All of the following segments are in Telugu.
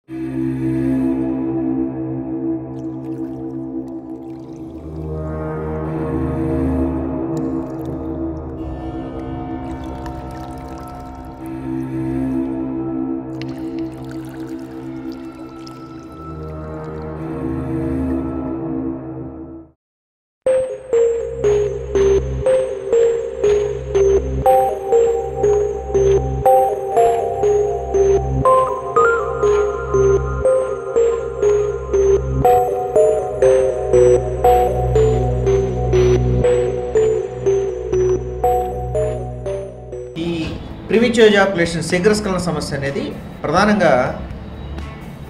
ప్రిమిటివ్ ఎజాక్యులేషన్ శీఘ్రస్ఖలన సమస్య అనేది ప్రధానంగా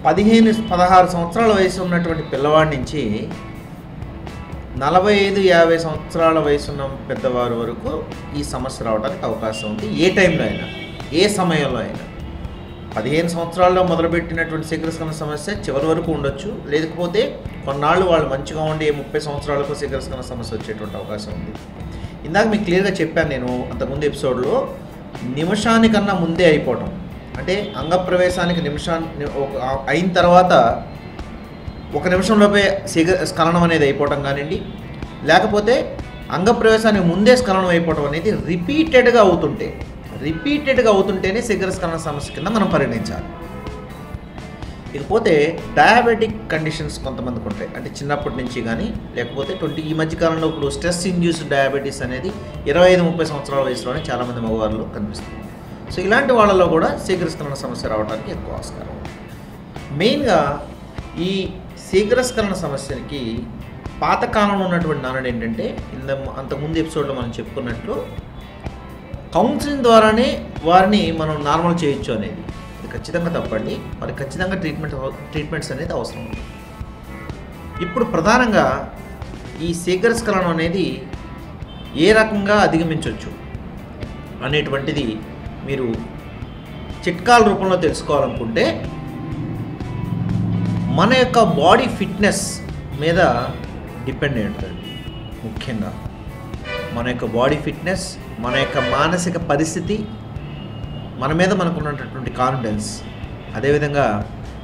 15-16 సంవత్సరాల వయసు ఉన్నటువంటి పిల్లవాడి నుంచి 45-50 సంవత్సరాల వయసు ఉన్న పెద్దవారి వరకు ఈ సమస్య రావడానికి అవకాశం ఉంది. ఏ టైంలో అయినా, ఏ సమయంలో అయినా. 15 సంవత్సరాల్లో మొదలుపెట్టినటువంటి శీఘ్రస్ఖలన సమస్య చివరి వరకు ఉండొచ్చు, లేకపోతే కొన్నాళ్ళు వాళ్ళు మంచిగా ఉండి 30 సంవత్సరాలకు శీఘ్రస్ఖలన సమస్య వచ్చేటువంటి అవకాశం ఉంది. ఇందాక మీకు క్లియర్గా చెప్పాను నేను అంతకుముందు ఎపిసోడ్లో, నిమిషానికన్నా ముందే అయిపోవటం, అంటే అంగప్రవేశానికి అయిన తర్వాత 1 నిమిషంలోపే స్ఖలనం అనేది అయిపోవటం కానివ్వండి, లేకపోతే అంగప్రవేశానికి ముందే స్ఖలనం అయిపోవటం అనేది రిపీటెడ్గా అవుతుంటేనే శీఘ్రస్ఖలన సమస్య కింద మనం పరిగణించాలి. ఇకపోతే డయాబెటిక్ కండిషన్స్ కొంతమందికి ఉంటాయి, అంటే చిన్నప్పటి నుంచి కానీ, లేకపోతే ఈ మధ్యకాలంలో ఇప్పుడు స్ట్రెస్ ఇండ్యూస్డ్ డయాబెటీస్ అనేది 25-30 సంవత్సరాల వయసులోనే చాలామంది మగవారిలో కనిపిస్తుంది. సో ఇలాంటి వాళ్ళలో కూడా శీఘ్రస్ఖలన సమస్య రావడానికి ఎక్కువ ఆస్కారం. మెయిన్గా ఈ శీఘ్రస్ఖలన సమస్యకి పాతకాలంలో ఉన్నటువంటి నానుడు ఏంటంటే, అంతకుముందు ఎపిసోడ్లో మనం చెప్పుకున్నట్లు కౌన్సిలింగ్ ద్వారానే వారిని మనం నార్మల్ చేయొచ్చు అనేది. ఇది ఖచ్చితంగా తప్పండి. మరి ఖచ్చితంగా ట్రీట్మెంట్స్ అనేది అవసరం ఉంది. ఇప్పుడు ప్రధానంగా ఈ శీఘ్రస్ఖలనం అనేది ఏ రకంగా అధిగమించవచ్చు అనేటువంటిది మీరు చిట్కాల రూపంలో తెలుసుకోవాలనుకుంటే, మన యొక్క బాడీ ఫిట్నెస్ మీద డిపెండ్ అయి ఉంటుంది. ముఖ్యంగా మన యొక్క బాడీ ఫిట్నెస్, మన యొక్క మానసిక పరిస్థితి, మన మీద మనకు ఉన్నటువంటి కాన్ఫిడెన్స్, అదేవిధంగా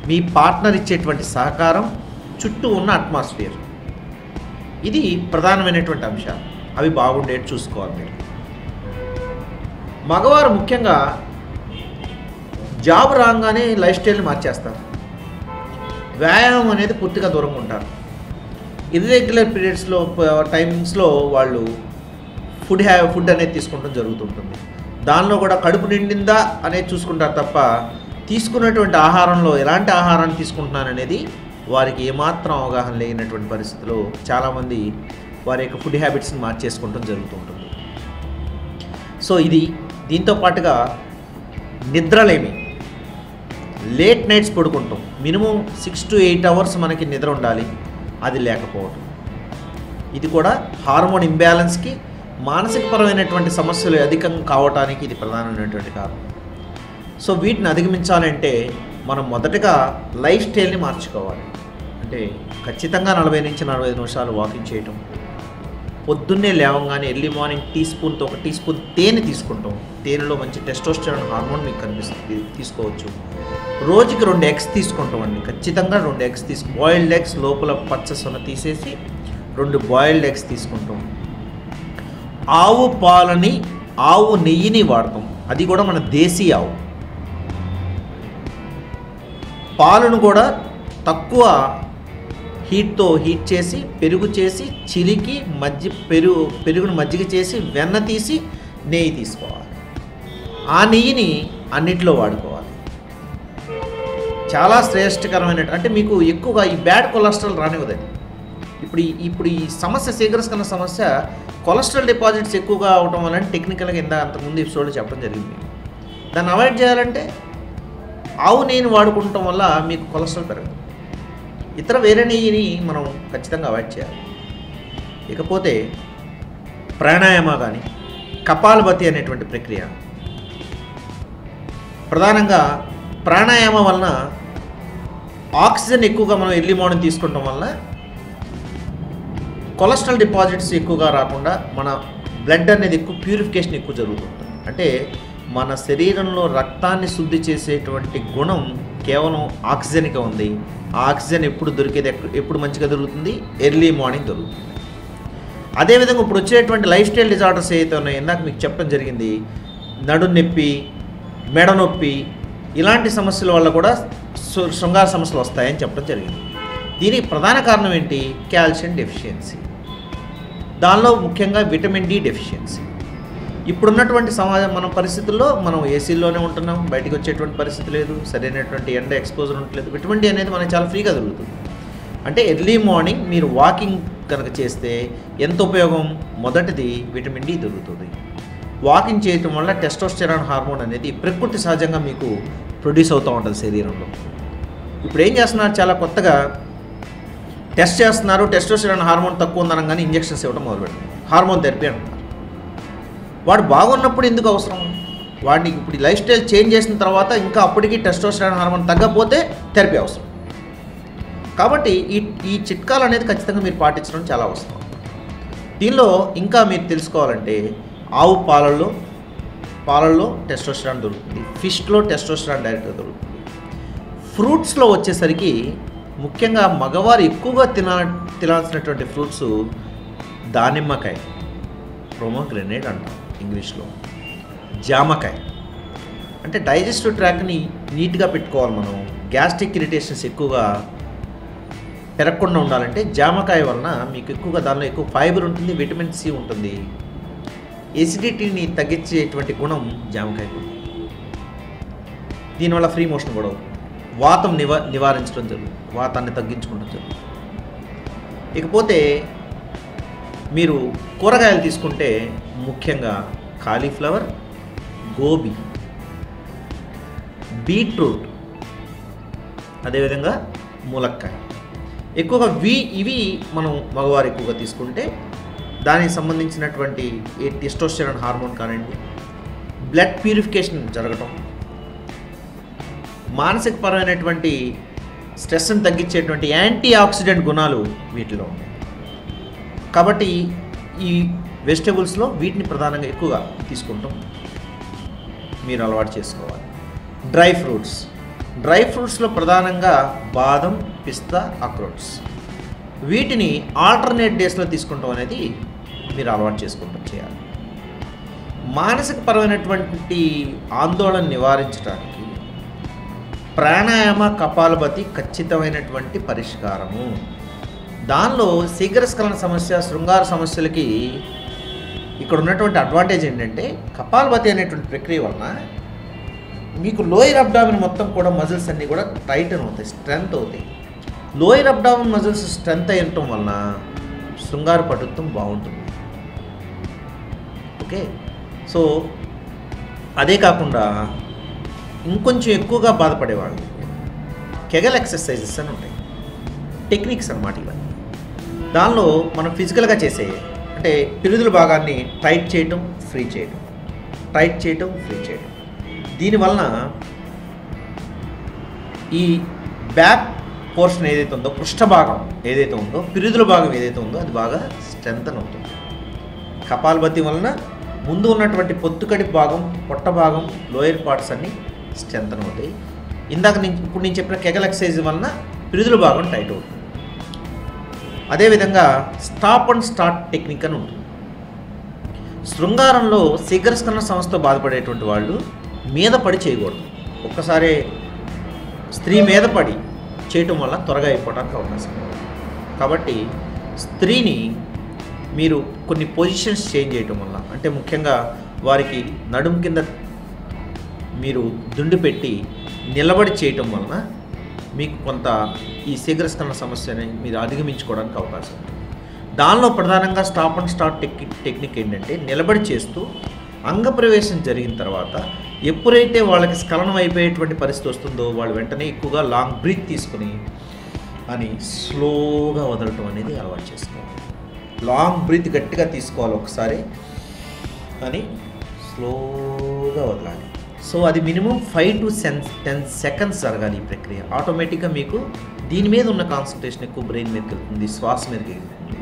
మీ పార్ట్నర్ ఇచ్చేటువంటి సహకారం, చుట్టూ ఉన్న అట్మాస్ఫియర్, ఇది ప్రధానమైనటువంటి అంశాలు. అవి బాగుండేది చూసుకోవాలి మీరు. మగవారు ముఖ్యంగా జాబ్ రాగానే లైఫ్ స్టైల్ని మార్చేస్తారు. వ్యాయామం అనేది పూర్తిగా దూరంగా ఉంటారు. ఇర్రెగ్యులర్ పీరియడ్స్లో టైమింగ్స్లో వాళ్ళు ఫుడ్ అనేది తీసుకుంటం జరుగుతుంటుంది. దానిలో కూడా కడుపు నిండిందా అనేది చూసుకుంటారు తప్ప, తీసుకున్నటువంటి ఆహారంలో ఎలాంటి ఆహారాన్ని తీసుకుంటున్నారనేది వారికి ఏమాత్రం అవగాహన లేనటువంటి పరిస్థితిలో చాలామంది వారి యొక్క ఫుడ్ హ్యాబిట్స్ని మార్చేసుకుంటం జరుగుతుంటుంది. సో దీంతో పాటుగా నిద్రలేమి, లేట్ నైట్స్ పడుకుంటాం, మినిమం 6 to 8 అవర్స్ మనకి నిద్ర ఉండాలి, అది లేకపోవడం, ఇది కూడా హార్మోన్ ఇంబ్యాలెన్స్కి, మానసికపరమైనటువంటి సమస్యలు అధికంగా కావడానికి ఇది ప్రధానమైనటువంటి కారణం. సో వీటిని అధిగమించాలంటే మనం మొదటగా లైఫ్ స్టైల్ని మార్చుకోవాలి. అంటే ఖచ్చితంగా 40-45 నిమిషాలు వాకింగ్ చేయటం, పొద్దున్నే లేవగానే ఎర్లీ మార్నింగ్ 1 టీ స్పూన్ తేనె తీసుకుంటాం. తేనెలో మంచి టెస్టోస్టెరాన్ హార్మోన్ మీకు కనిపిస్తుంది, తీసుకోవచ్చు. రోజుకి 2 eggs తీసుకుంటామండి, ఖచ్చితంగా 2 eggs బాయిల్డ్ ఎగ్స్ లోపల పచ్చ సొన తీసేసి 2 బాయిల్డ్ ఎగ్స్ తీసుకుంటాం. ఆవు పాలని, ఆవు నెయ్యిని వాడతాం, అది కూడా మన దేశీ ఆవు. పాలను కూడా తక్కువ హీట్ చేసి, పెరుగు చేసి, చిలికి పెరుగును మజ్జిగ చేసి, వెన్న తీసి, నెయ్యి తీసుకోవాలి. ఆ నెయ్యిని అన్నింటిలో వాడుకోవాలి. చాలా శ్రేష్టకరమైన, అంటే మీకు ఎక్కువగా ఈ బ్యాడ్ కొలెస్ట్రాల్ రానివ్వదండి. ఇప్పుడు ఈ సమస్య, శీఘ్రస్ఖలన సమస్య, కొలెస్ట్రాల్ డిపాజిట్స్ ఎక్కువగా అవడం వల్ల టెక్నికల్గా అంతకుముందు ఎపిసోడ్లో చెప్పడం జరిగింది. దాన్ని అవాయిడ్ చేయాలంటే ఆవు నెయ్యిని వాడుకుంటాం వల్ల మీకు కొలెస్ట్రాల్ పెరగదు. ఇతర వేరే నెయ్యిని మనం ఖచ్చితంగా అవాయిడ్ చేయాలి. ఇకపోతే ప్రాణాయామ కానీ, కపాలభాతి అనేటువంటి ప్రక్రియ, ప్రధానంగా ప్రాణాయామం వలన ఆక్సిజన్ ఎక్కువగా మనం ఎర్లీ మార్నింగ్ తీసుకుంటాం వల్ల కొలెస్ట్రాల్ డిపాజిట్స్ ఎక్కువగా రాకుండా మన బ్లడ్ అనేది ప్యూరిఫికేషన్ ఎక్కువ జరుగుతుంది. అంటే మన శరీరంలో రక్తాన్ని శుద్ధి చేసేటువంటి గుణం కేవలం ఆక్సిజన్గా ఉంది. ఆ ఆక్సిజన్ ఎప్పుడు దొరికేది, ఎప్పుడు మంచిగా దొరుకుతుంది? ఎర్లీ మార్నింగ్ దొరుకుతుంది. అదేవిధంగా ఇప్పుడు వచ్చేటువంటి లైఫ్ స్టైల్ డిజార్డర్స్ ఏదైతే ఉన్నాయో, ఇందాక మీకు చెప్పడం జరిగింది, నడుం నొప్పి, మెడ నొప్పి, ఇలాంటి సమస్యల వల్ల కూడా శృంగార సమస్యలు వస్తాయని చెప్పడం జరిగింది. దీనికి ప్రధాన కారణం ఏంటి? Calcium deficiency. దానిలో ముఖ్యంగా విటమిన్ డి డెఫిషియన్సీ. ఇప్పుడున్నటువంటి సమాజం మన పరిస్థితుల్లో మనం ఏసీల్లోనే ఉంటున్నాం, బయటికి వచ్చేటువంటి పరిస్థితి లేదు, సరైనటువంటి ఎండ ఎక్స్పోజర్ ఉండట్లేదు. విటమిన్ డి అనేది మనకి చాలా ఫ్రీగా దొరుకుతుంది. అంటే ఎర్లీ మార్నింగ్ మీరు వాకింగ్ కనుక చేస్తే ఎంత ఉపయోగం? మొదటిది విటమిన్ డి దొరుకుతుంది. వాకింగ్ చేయటం వల్ల టెస్టోస్టెరాన్ హార్మోన్ అనేది ప్రకృతి సహజంగా మీకు ప్రొడ్యూస్ అవుతూ ఉంటుంది శరీరంలో. ఇప్పుడు ఏం చేస్తున్నారు? చాలా కొత్తగా టెస్ట్ చేస్తున్నారు, టెస్టోస్టెరాన్ హార్మోన్ తక్కువ ఉందనగానే ఇంజెక్షన్స్ ఇవ్వడం మొదలుపెట్టారు. హార్మోన్ థెరపీ అంటున్నారు. వాడు బాగున్నప్పుడు ఎందుకు అవసరం? వాడిని ఇప్పుడు లైఫ్ స్టైల్ చేంజ్ చేసిన తర్వాత ఇంకా అప్పటికి టెస్టోస్టెరాన్ హార్మోన్ తగ్గకపోతే థెరపీ అవసరం. కాబట్టి ఈ చిట్కాలు అనేది ఖచ్చితంగా మీరు పాటించడం చాలా అవసరం. దీనిలో ఇంకా మీరు తెలుసుకోవాలంటే ఆవు పాలల్లో టెస్టోస్టెరాన్ దొరుకుతుంది, ఫిష్లో టెస్టోస్టెరాన్ డైరెక్ట్గా దొరుకుతుంది. ఫ్రూట్స్లో వచ్చేసరికి ముఖ్యంగా మగవారు ఎక్కువగా తినాల్సినటువంటి ఫ్రూట్స్ దానిమ్మకాయ, ప్రోమోగ్రెనేట్ అంటాం ఇంగ్లీష్లో, జామకాయ. అంటే డైజెస్టివ్ ట్రాక్ని నీట్గా పెట్టుకోవాలి మనం. గ్యాస్ట్రిక్ ఇరిటేషన్స్ ఎక్కువగా పెరగకుండా ఉండాలంటే జామకాయ వలన మీకు ఎక్కువగా దానిలో ఎక్కువ ఫైబర్ ఉంటుంది, విటమిన్ సి ఉంటుంది. ఎసిడిటీని తగ్గించేటువంటి గుణం జామకాయకు. దీనివల్ల ఫ్రీ మోషన్ కూడా అవుతుంది. వాతం నివారించడం జరుగుతుంది, వాతాన్ని తగ్గించుకోవడం జరుగుతుంది. ఇకపోతే మీరు కూరగాయలు తీసుకుంటే ముఖ్యంగా కాలీఫ్లవర్, గోబీ, బీట్రూట్, అదేవిధంగా ములక్కాయ ఎక్కువగా ఇవి మనం మగవారు ఎక్కువగా తీసుకుంటే దానికి సంబంధించినటువంటి ఈ టెస్టోస్టెరాన్ హార్మోన్ కానివ్వండి, బ్లడ్ ప్యూరిఫికేషన్ జరగటం, మానసికపరమైనటువంటి స్ట్రెస్ని తగ్గించేటువంటి యాంటీ ఆక్సిడెంట్ గుణాలు వీటిలో ఉన్నాయి. కాబట్టి ఈ వెజిటేబుల్స్లో వీటిని ప్రధానంగా ఎక్కువగా తీసుకుంటాం, మీరు అలవాటు చేసుకోవాలి. డ్రై ఫ్రూట్స్లో ప్రధానంగా బాదం, పిస్తా, అక్రోట్స్, వీటిని ఆల్టర్నేట్ డేస్లో తీసుకుంటాం అనేది మీరు అలవాటు చేసుకుంటాం చేయాలి. మానసికపరమైనటువంటి ఆందోళన నివారించడానికి ప్రాణాయామ, కపాలభాతి ఖచ్చితమైనటువంటి పరిష్కారము. దానిలో శీఘ్రస్ఖలన సమస్య, శృంగార సమస్యలకి ఇక్కడ ఉన్నటువంటి అడ్వాంటేజ్ ఏంటంటే కపాలభాతి అనేటువంటి ప్రక్రియ వలన మీకు లోయర్ అబ్డామిన్ మొత్తం కూడా మజిల్స్ అన్నీ కూడా టైటన్ అవుతాయి, స్ట్రెంగ్త్ అవుతాయి. లోయర్ అబ్డామిన్ మజిల్స్ స్ట్రెంగ్త్ అయ్యటం వలన శృంగార పటుత్వం బాగుంటుంది. ఓకే, సో అదే కాకుండా ఇంకొంచెం ఎక్కువగా బాధపడేవాళ్ళు కెగల్ ఎక్సర్సైజెస్ అని ఉంటాయి, టెక్నిక్స్ అన్నమాట ఇవన్నీ. దానిలో మనం ఫిజికల్గా చేసే అంటే పిరుదుల భాగాన్ని టైట్ చేయటం, ఫ్రీ చేయటం, టైట్ చేయటం, ఫ్రీ చేయటం. దీనివలన ఈ బ్యాక్ పోర్షన్ ఏదైతే ఉందో, పృష్ఠభాగం ఏదైతే ఉందో, పిరుదుల భాగం ఏదైతే ఉందో అది బాగా స్ట్రెంగ్తన్ అవుతుంది. కపాలభాతి వలన ముందు ఉన్నటువంటి పొత్తుకడి భాగం, పొట్ట భాగం, లోయర్ పార్ట్స్ అన్నీ స్ట్రెంగ్తన్ అవుతాయి. ఇప్పుడు నేను చెప్పిన కెగల్ ఎక్సర్సైజ్ వలన పిరుదుల భాగం టైట్ అవుతుంది. అదేవిధంగా స్టాప్ అండ్ స్టార్ట్ టెక్నిక్ అని ఉంటుంది. శృంగారంలో శీఘ్రస్ఖలన సమస్యతో బాధపడేటువంటి వాళ్ళు మీద పడి చేయకూడదు. ఒక్కసారి స్త్రీ మీద పడి చేయటం వల్ల త్వరగా అయిపోవడానికి అవకాశం ఉంది. కాబట్టి స్త్రీని మీరు కొన్ని పొజిషన్స్ చేంజ్ చేయటం వల్ల, అంటే ముఖ్యంగా వారికి నడుము కింద మీరు దుండు పెట్టి నిలబడి చేయటం వలన మీకు కొంత ఈ శీఘ్రస్ఖలన సమస్యని మీరు అధిగమించుకోవడానికి అవకాశం ఉంది. దానిలో ప్రధానంగా స్టాప్ అండ్ స్టార్ట్ టెక్నిక్ ఏంటంటే నిలబడి చేస్తూ అంగప్రవేశం జరిగిన తర్వాత ఎప్పుడైతే వాళ్ళకి స్ఖలనం అయిపోయేటువంటి పరిస్థితి వస్తుందో వాళ్ళు వెంటనే ఎక్కువగా లాంగ్ బ్రీత్ తీసుకుని అని స్లోగా వదలటం అనేది అలవాటు చేసుకోవాలి. లాంగ్ బ్రీత్ గట్టిగా తీసుకోవాలి ఒకసారి అని స్లోగా వదలాలి. సో అది మినిమం 5 to 10 seconds జరగాలి ఈ ప్రక్రియ. ఆటోమేటిక్గా మీకు దీని మీద ఉన్న కాన్సన్ట్రేషన్ ఎక్కువ బ్రెయిన్ మీదకి వెళ్తుంది, శ్వాస మీదకి వెళ్తుంది.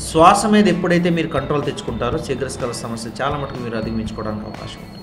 శ్వాస మీద ఎప్పుడైతే మీరు కంట్రోల్ తెచ్చుకుంటారో శీఘ్రస్ఖలన సమస్య చాలా మటుకు మీరు అధిగమించుకోవడానికి అవకాశం ఉంటుంది.